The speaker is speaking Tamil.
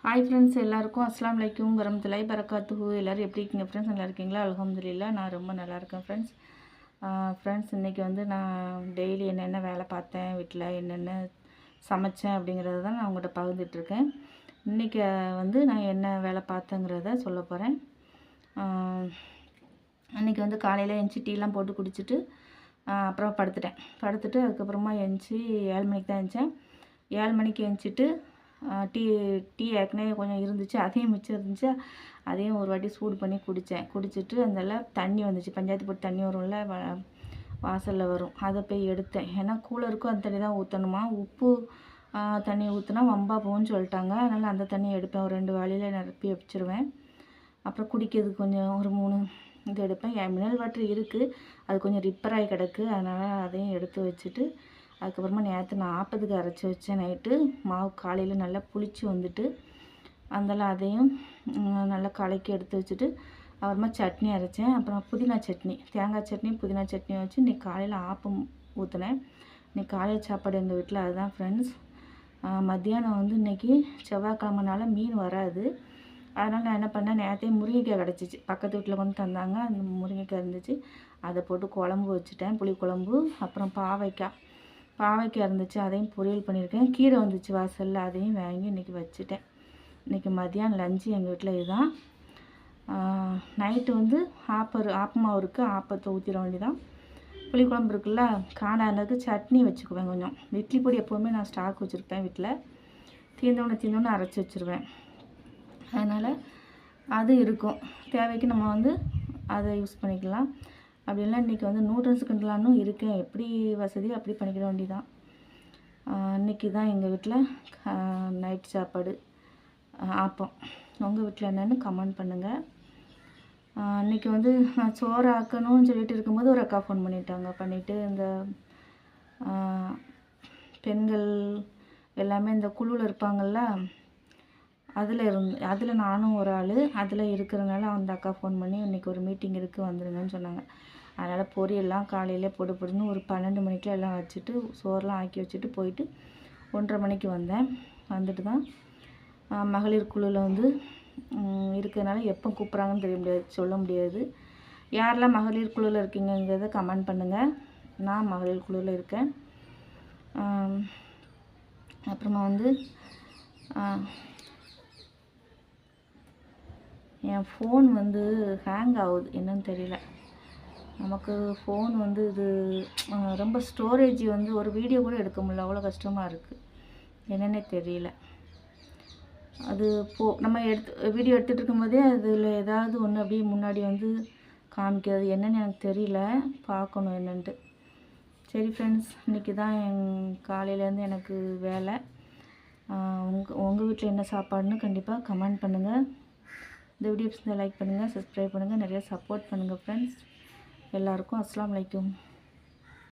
ஹாய் ஃப்ரெண்ட்ஸ், எல்லாருக்கும் அஸ்ஸலாமு அலைக்கும் வரஹ்மத்துல்லாஹி பரக்காத்துஹு. எல்லோரும் எப்படி இருக்கீங்க ஃப்ரெண்ட்ஸ்? நல்லா இருக்கீங்களா? அல்ஹம்துலில்லாஹ் நான் ரொம்ப நல்லா இருக்கேன் ஃப்ரெண்ட்ஸ். இன்றைக்கி நான் டெய்லி என்னென்ன வேலை பார்த்தேன், வீட்டில் என்னென்ன சமைச்சேன் அப்படிங்கிறத தான் நான் உங்கள்கிட்ட பகிர்ந்துட்டுருக்கேன். இன்றைக்கி நான் என்ன வேலை பார்த்தேங்கிறத சொல்ல போகிறேன். அன்றைக்கி காலையில் எழுந்துச்சி டீலாம் போட்டு குடிச்சிட்டு அப்புறம் படுத்துட்டு அதுக்கப்புறமா எழுந்துச்சி 7 மணிக்கு தான் எழுந்திரிச்சேன். 7 மணிக்கு எழுந்திரிச்சிட்டு டீ ஏற்கனவே கொஞ்சம் இருந்துச்சு, அதையும் மிச்சம் இருந்துச்சு, அதையும் ஒரு வாட்டி சூடு பண்ணி குடிச்சிட்டு அதெல்லாம் தண்ணி வந்துச்சு, பஞ்சாயத்து போட்டு தண்ணி வரும்ல, வாசலில் வரும், அதை போய் எடுத்தேன். ஏன்னா கூலருக்கும் அந்த தண்ணி தான் ஊற்றணுமா, உப்பு தண்ணி ஊற்றினா வம்பா போகும்னு சொல்லிட்டாங்க. அதனால் அந்த தண்ணியை எடுப்பேன், ஒரு 2 வாளியில் நிரப்பி வச்சுருவேன். அப்புறம் குடிக்கிறதுக்கு கொஞ்சம் ஒரு 3 இது எடுப்பேன். என் மினரல் வாட்டர் இருக்குது, அது கொஞ்சம் ரிப்பேர் ஆகி கிடக்கு, அதனால் அதையும் எடுத்து வச்சுட்டு அதுக்கப்புறமா நேற்று நான் ஆப்பத்துக்கு அரைச்சி வச்சேன். நைட்டு மாவு காலையில் நல்லா புளிச்சு வந்துட்டு அதெல்லாம் அதையும் நல்லா கலக்கி எடுத்து வச்சுட்டு அப்புறமா சட்னி அரைச்சேன். அப்புறம் புதினா சட்னி, தேங்காய் சட்னி, புதினா சட்னி வச்சு இன்றைக்கி காலையில் ஆப்பம் ஊற்றினேன். இன்றைக்கி காலையில் சாப்பாடு எங்கள் வீட்டில் அதுதான் ஃப்ரெண்ட்ஸ். மத்தியானம் இன்றைக்கி செவ்வாய்க்கிழமைனால மீன் வராது, அதனால் நான் என்ன பண்ணேன், நேற்றே முருங்கைக்காய் கிடச்சிச்சு, பக்கத்து வீட்டில் கொண்டு தந்தாங்க, அந்த முருங்கைக்காய் இருந்துச்சு, அதை போட்டு குழம்பு வச்சுட்டேன், புளிக்குழம்பு. அப்புறம் பாவைக்காய் இருந்துச்சு, அதையும் பொரியல் பண்ணியிருக்கேன். கீரை வந்துச்சு வாசலில், அதையும் வாங்கி இன்றைக்கி வச்சுட்டேன். இன்றைக்கி மதியானம் லஞ்சு எங்கள் வீட்டில் இதுதான். நைட்டு ஆப்பமாவு இருக்குது, ஆப்பத்தை ஊற்றிட வேண்டியதான். புளிக்குழம்பு இருக்குல்ல, காணானதுக்கு சட்னி வச்சுக்குவேன். கொஞ்சம் இட்லி பொடி எப்போவுமே நான் ஸ்டாக் வச்சுருப்பேன் வீட்டில், தீர்ந்தோன்னு அரைச்சி வச்சுருவேன். அதனால் அது இருக்கும், தேவைக்கு நம்ம அதை யூஸ் பண்ணிக்கலாம். அப்படிலாம் இன்றைக்கி நூடுல்ஸ் கிண்டலான்னு இருக்கேன், எப்படி வசதி அப்படி பண்ணிக்கிற வேண்டியதான். இன்றைக்கி தான் எங்கள் வீட்டில் நைட் சாப்பாடு ஆப்பம். உங்கள் வீட்டில் என்னென்னு கமெண்ட் பண்ணுங்கள். இன்றைக்கி நான் சோறு ஆக்கணும்னு சொல்லிட்டு இருக்கும்போது ஒரு அக்கா ஃபோன் பண்ணிவிட்டு இந்த பெண்கள் எல்லாமே இந்த குழுவில் இருப்பாங்கள்ல, அதில் நானும் ஒரு ஆள், அதில் இருக்கிறனால அந்த அக்கா ஃபோன் பண்ணி இன்றைக்கி ஒரு மீட்டிங் இருக்குது வந்துடுங்கன்னு சொன்னாங்க. அதனால் பொரியெல்லாம் காலையிலே பொடுன்னு ஒரு 12 மணிக்கெலாம் எல்லாம் வச்சுட்டு சோறுலாம் ஆக்கி வச்சுட்டு போயிட்டு 1:30 மணிக்கு வந்தேன். வந்துட்டு தான் மகளிர் குழுவில் இருக்கிறதுனால எப்போ கூப்பிட்றாங்கன்னு சொல்ல முடியாது. யாரெல்லாம் மகளிர் குழுவில் இருக்கீங்கிறத கமெண்ட் பண்ணுங்கள். நான் மகளிர் குழுவில் இருக்கேன். அப்புறமா என் ஃபோன் ஹேங் ஆகுது, என்னன்னு தெரியல. நமக்கு ஃபோன் இது ரொம்ப ஸ்டோரேஜ் ஒரு வீடியோ கூட எடுக்க முடியல, அவ்வளோ கஷ்டமாக இருக்குது, என்னென்னே தெரியல. அது நம்ம வீடியோ எடுத்துகிட்டு இருக்கும்போதே அதில் ஏதாவது ஒன்று அப்படியே முன்னாடி காமிக்கிறது, என்னென்னு எனக்கு தெரியல, பார்க்கணும் என்னென்ட்டு. சரி ஃப்ரெண்ட்ஸ், இன்றைக்கி தான் காலையிலேருந்து எனக்கு வேலை. உங்கள் வீட்டில் என்ன சாப்பாடுன்னு கண்டிப்பாக கமெண்ட் பண்ணுங்கள். இந்த வீடியோ லைக் பண்ணுங்கள், சப்ஸ்கிரைப் பண்ணுங்கள், நிறையா சப்போர்ட் பண்ணுங்கள் ஃப்ரெண்ட்ஸ். எல்லாருக்கும் அஸ்ஸலாமு அலைக்கும்.